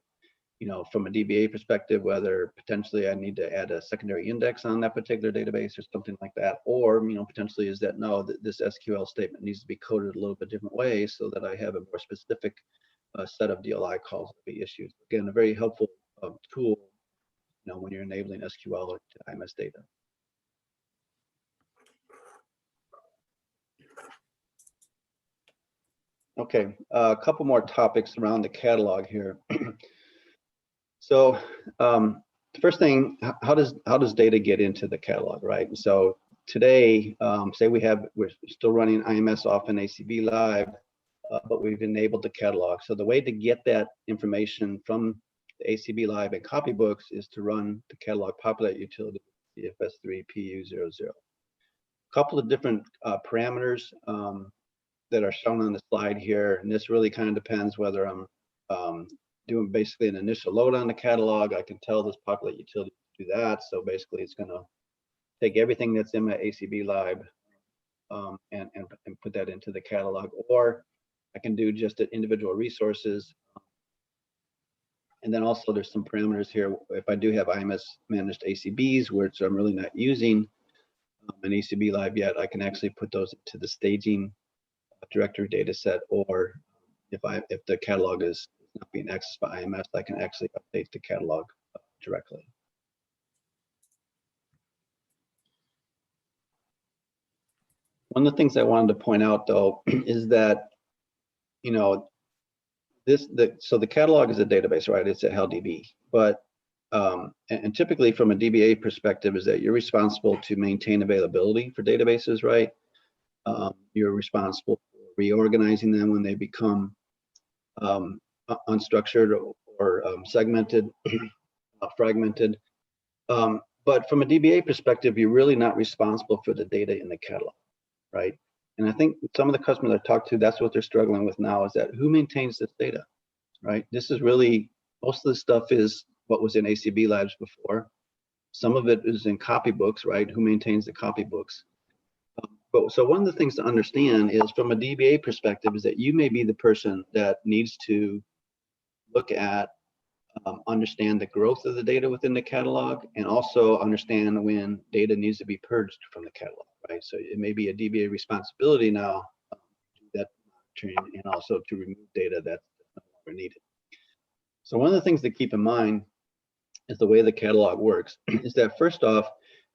from a DBA perspective, whether potentially I need to add a secondary index on that particular database or something like that, or potentially is that no, this SQL statement needs to be coded a little bit different way so that I have a more specific set of DLI calls to be issued. Again, a very helpful tool, when you're enabling SQL to IMS data. Okay, a couple more topics around the catalog here. So the first thing, how does data get into the catalog, right? And so today, say we're still running IMS off in ACB Live, but we've enabled the catalog. So the way to get that information from the ACB Live and copybooks is to run the catalog populate utility CFS3 PU00. A couple of different parameters that are shown on the slide here, and this really kind of depends whether I'm doing basically an initial load on the catalog. I can tell this populate utility to do that. So basically it's going to take everything that's in my ACB Live and put that into the catalog, or I can do just at individual resources. And then also there's some parameters here. If I do have IMS managed ACBs, which I'm really not using an ACB Live yet, I can actually put those into the staging directory data set, or if the catalog is not being accessed by IMS, I can actually update the catalog directly. One of the things I wanted to point out though is that, so the catalog is a database, right? It's a HLDB, but and typically from a DBA perspective is that you're responsible to maintain availability for databases, right? You're responsible for reorganizing them when they become unstructured or segmented, fragmented. But from a DBA perspective, you're really not responsible for the data in the catalog, right? And I think some of the customers I talked to, that's what they're struggling with now, is that who maintains this data, right? This is really, most of the stuff is what was in ACB Labs before. Some of it is in copybooks, right? Who maintains the copybooks? So one of the things to understand is from a DBA perspective is that you may be the person that needs to look at, understand the growth of the data within the catalog, and also understand when data needs to be purged from the catalog, right? So it may be a DBA responsibility now to do that monitoring and also to remove data that's no longer needed. So one of the things to keep in mind is the way the catalog works is that first off,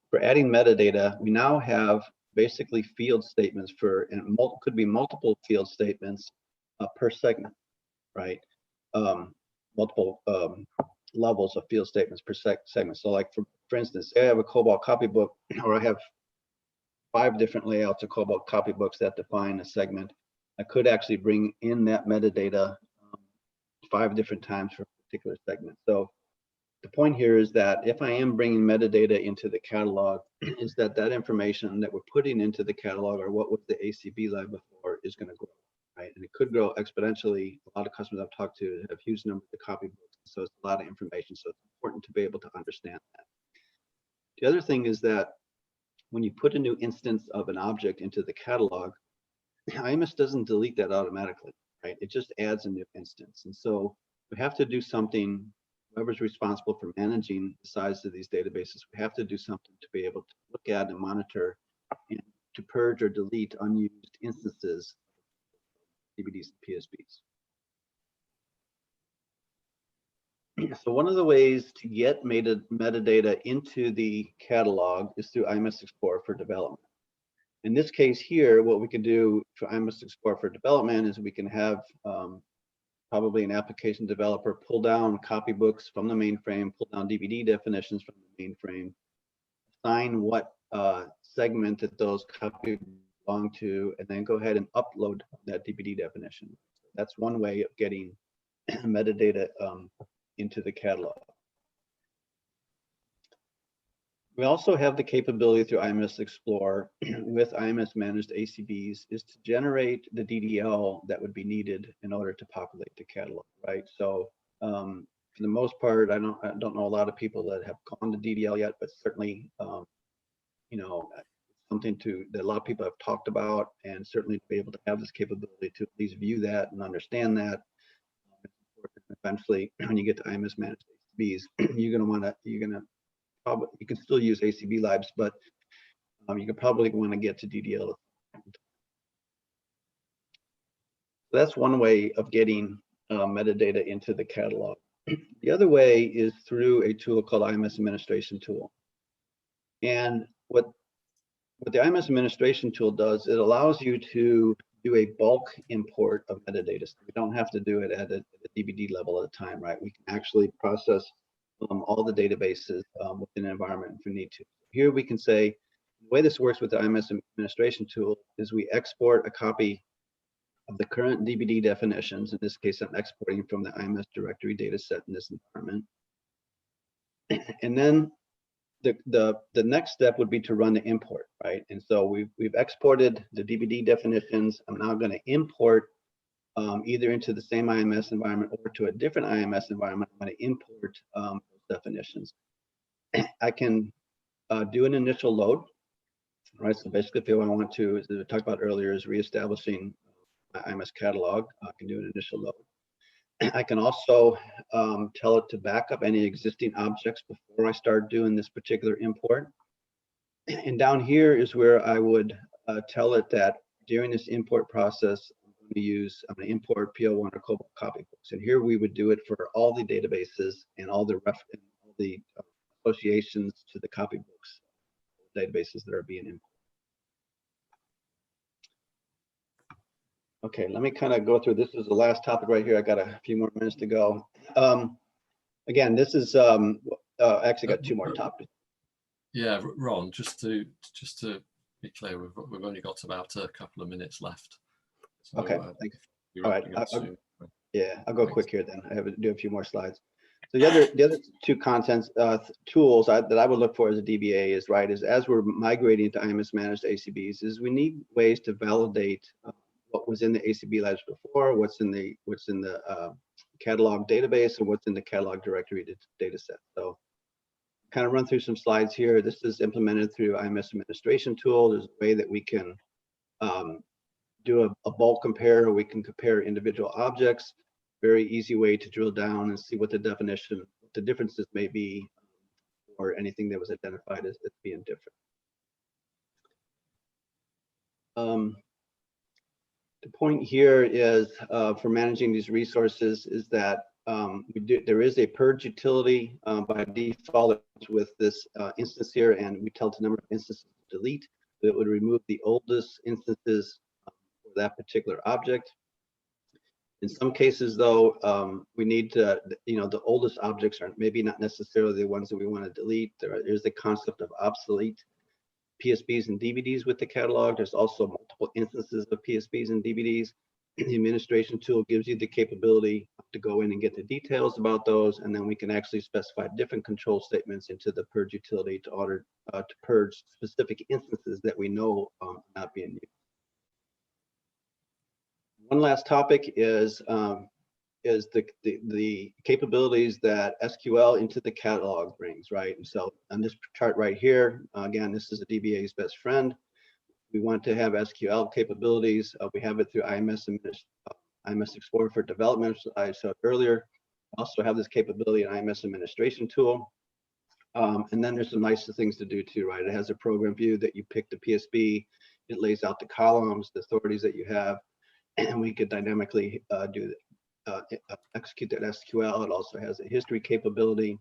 for adding metadata, we now have basically field statements for, and could be multiple field statements per segment, right? Multiple levels of field statements per segment. So like for instance, say I have a COBOL copybook, or I have 5 different layouts of COBOL copybooks that define a segment. I could actually bring in that metadata 5 different times for a particular segment. So the point here is that if I am bringing metadata into the catalog, is that information that we're putting into the catalog, or what was the ACB Lab before, is going to grow, right? And it could grow exponentially. A lot of customers I've talked to have huge numbers of copybooks, so it's a lot of information. So it's important to be able to understand that. The other thing is that when you put a new instance of an object into the catalog, IMS doesn't delete that automatically, right? It just adds a new instance. And so we have to do something whoever's responsible for managing the size of these databases, we have to do something to be able to look at and monitor and to purge or delete unused instances of DVDs and PSBs. So one of the ways to get metadata into the catalog is through IMS Explorer for development. In this case here, what we can do for IMS Explorer for development is we can have probably an application developer pull down copybooks from the mainframe, pull down DVD definitions from the mainframe, assign what segment that those copies belong to, and then go ahead and upload that DVD definition. That's one way of getting metadata into the catalog. We also have the capability through IMS Explorer with IMS managed ACBs is to generate the DDL that would be needed in order to populate the catalog, right? So for the most part, I don't know a lot of people that have gone to DDL yet, but certainly, you know, something that a lot of people have talked about, and certainly to be able to have this capability to at least view that and understand that. Eventually, when you get to IMS managed ACBs, you can still use ACB libs, but you can probably want to get to DDL. That's one way of getting metadata into the catalog. The other way is through a tool called IMS Administration Tool. And what the IMS Administration Tool does, it allows you to do a bulk import of metadata. So we don't have to do it at a DVD level at a time, right? We can actually process all the databases within an environment if we need to. Here we can say, the way this works with the IMS Administration Tool is we export a copy of the current DVD definitions. In this case, I'm exporting from the IMS Directory data set in this environment. And then the next step would be to run the import, right? And so we've exported the DVD definitions. I'm now going to import either into the same IMS environment or to a different IMS environment. I'm going to import those definitions. I can do an initial load, right? So basically, if I want to, as I talked about earlier, is reestablishing my IMS catalog, I can do an initial load. I can also tell it to back up any existing objects before I start doing this particular import. And down here is where I would tell it that during this import process, I'm going to import PL1 or COBOL copybooks. And here we would do it for all the databases and all the associations to the copybooks databases that are being imported. Okay, let me kind of go through. This is the last topic right here. I got a few more minutes to go. Again, this is actually got two more topics. Yeah, Ron, just to be clear, we've only got about a couple of minutes left. So, okay, thanks. All right, I'll go quick here then. I have to do a few more slides. So the other two contents tools that I would look for as a DBA is as we're migrating to IMS managed ACBs, is we need ways to validate what was in the ACB labs before, what's in the catalog database, and what's in the catalog directory data set. So kind of run through some slides here. This is implemented through IMS Administration Tool. There's a way that we can do a bulk compare. We can compare individual objects. Very easy way to drill down and see what the differences may be, or anything that was identified as being different. The point here is for managing these resources is that there is a purge utility by default with this instance here, and we tell the number of instances to delete. It would remove the oldest instances for that particular object. In some cases, though, we need to, the oldest objects are maybe not necessarily the ones that we want to delete. There is the concept of obsolete PSBs and DVDs with the catalog. There's also multiple instances of PSBs and DVDs. The administration tool gives you the capability to go in and get the details about those, and then we can actually specify different control statements into the purge utility to purge specific instances that we know are not being used. One last topic is the capabilities that SQL into the catalog brings, right? And so on this chart right here, again, this is a DBA's best friend. We want to have SQL capabilities. We have it through IMS Explorer for development, as I said earlier. Also have this capability in IMS Administration Tool. And then there's some nice things to do too, right? It has a program view that you pick the PSB. It lays out the columns, the authorities that you have, and we could dynamically execute that SQL. It also has a history capability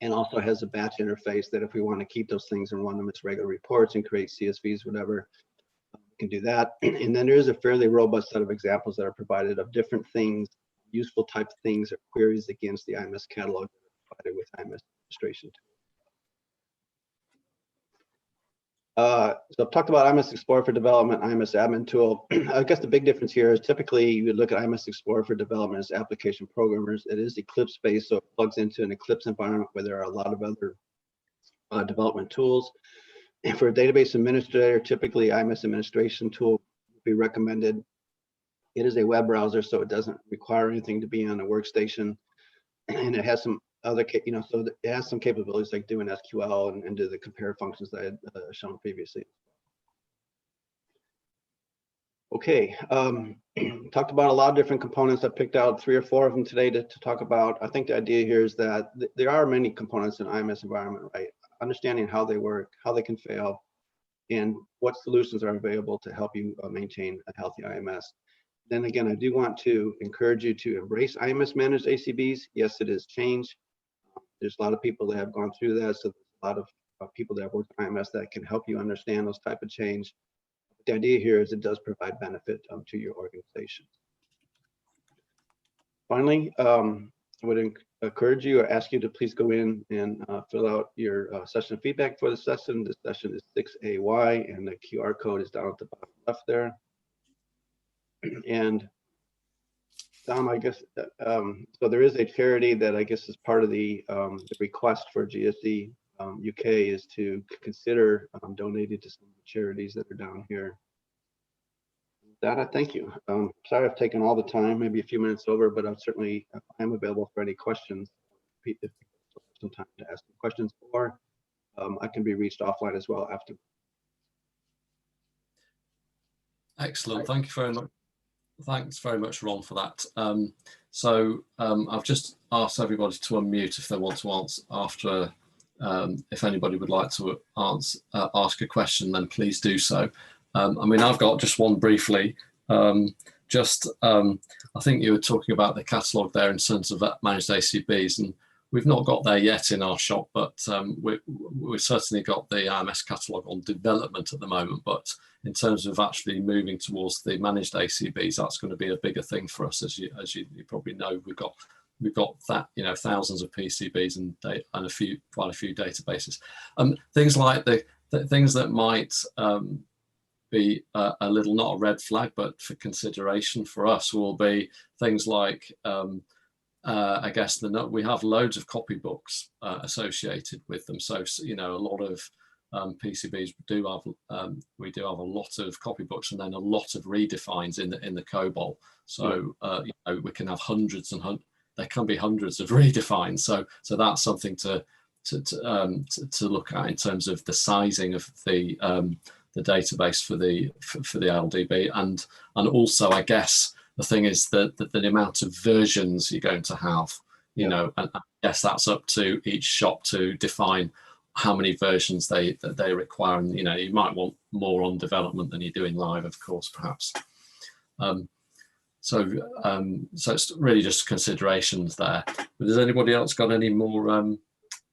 and also has a batch interface that if we want to keep those things and run them as regular reports and create CSVs, whatever, we can do that. And then there is a fairly robust set of examples that are provided of different things, useful type of things or queries against the IMS catalog provided with IMS Administration Tool. So I've talked about IMS Explorer for development, IMS Admin Tool. I guess the big difference here is typically you look at IMS Explorer for development as application programmers. It is Eclipse based, so it plugs into an Eclipse environment where there are a lot of other development tools. And for a database administrator, typically IMS Administration Tool would be recommended. It is a web browser, so it doesn't require anything to be on a workstation, and it has some other, so it has some capabilities like doing SQL and do the compare functions that I had shown previously. Okay, talked about a lot of different components. I picked out 3 or 4 of them today to talk about. I think the idea here is that there are many components in IMS environment, right? Understanding how they work, how they can fail, and what solutions are available to help you maintain a healthy IMS. Then again, I do want to encourage you to embrace IMS managed ACBs. Yes, it is change. There's a lot of people that have gone through that, so there's a lot of people that have worked in IMS that can help you understand those type of change. The idea here is it does provide benefit to your organization. Finally, I would encourage you or ask you to please go in and fill out your session feedback for the session. This session is 6AY, and the QR code is down at the bottom left there. And Dom, I guess, so there is a charity that I guess is part of the request for GSD UK is to consider donating to some of the charities that are down here. With that, I thank you. Sorry I've taken all the time, maybe a few minutes over, but I'm certainly I'm available for any questions. If you have some time to ask some questions, or I can be reached offline as well after. Excellent. Thank you very much. Thanks very much, Ron, for that. I've just asked everybody to unmute if they want to answer after. If anybody would like to ask a question, then please do so. I mean, I've got just one briefly. I think you were talking about the catalogue there in terms of managed ACBs, and we've not got there yet in our shop, but we've certainly got the IMS catalogue on development at the moment. But in terms of actually moving towards the managed ACBs, that's going to be a bigger thing for us, as you probably know. We've got that, thousands of PCBs and quite a few databases. Things like the things that might be a little, not a red flag, but for consideration for us will be things like I guess we have loads of copybooks associated with them. So a lot of PCBs we do have a lot of copybooks and then a lot of redefines in the COBOL. So we can have hundreds and there can be hundreds of redefines. So that's something to look at in terms of the sizing of the database for the LDB, and also I guess the thing is that the amount of versions you're going to have, and I guess that's up to each shop to define how many versions they require, and you might want more on development than you do in live, of course, perhaps. So it's really just considerations there. But has anybody else got any more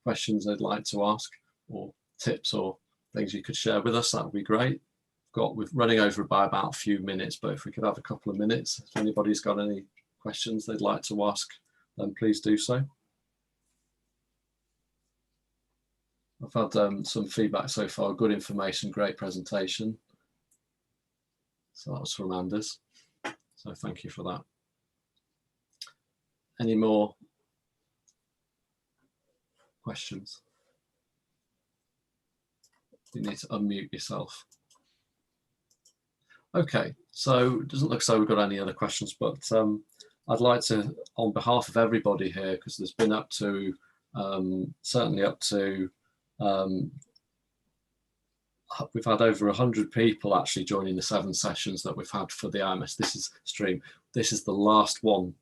questions they'd like to ask, or tips or things you could share with us? That would be great. We're running over by about a few minutes, but if we could have a couple of minutes, if anybody's got any questions they'd like to ask, then please do so. I've had some feedback so far. Good information, great presentation. So that was from Anders. So thank you for that. Any more questions? You need to unmute yourself. Okay, so it doesn't look as though we've got any other questions, but I'd like to, on behalf of everybody here, because there's been up to, certainly up to, we've had over 100 people actually joining the 7 sessions that we've had for the IMS. This is the last one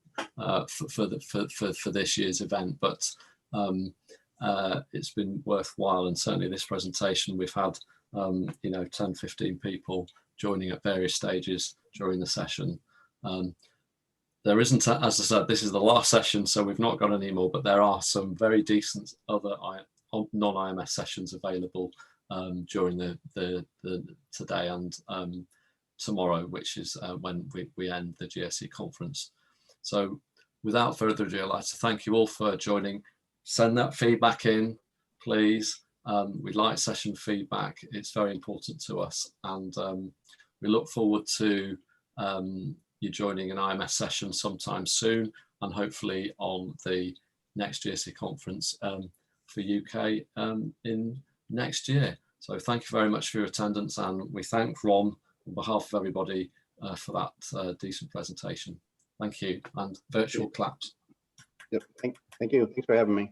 for this year's event, but it's been worthwhile, and certainly this presentation we've had 10-15 people joining at various stages during the session. There isn't, as I said, this is the last session, so we've not got any more, but there are some very decent other non-IMS sessions available during the today and tomorrow, which is when we end the GSE conference. So without further ado, I'd like to thank you all for joining. Send that feedback in, please. We'd like session feedback. It's very important to us, and we look forward to you joining an IMS session sometime soon, and hopefully on the next GSE conference for UK in next year. So thank you very much for your attendance, and we thank Ron on behalf of everybody for that decent presentation. Thank you, and virtual claps. Yep. Thank you. Thanks for having me.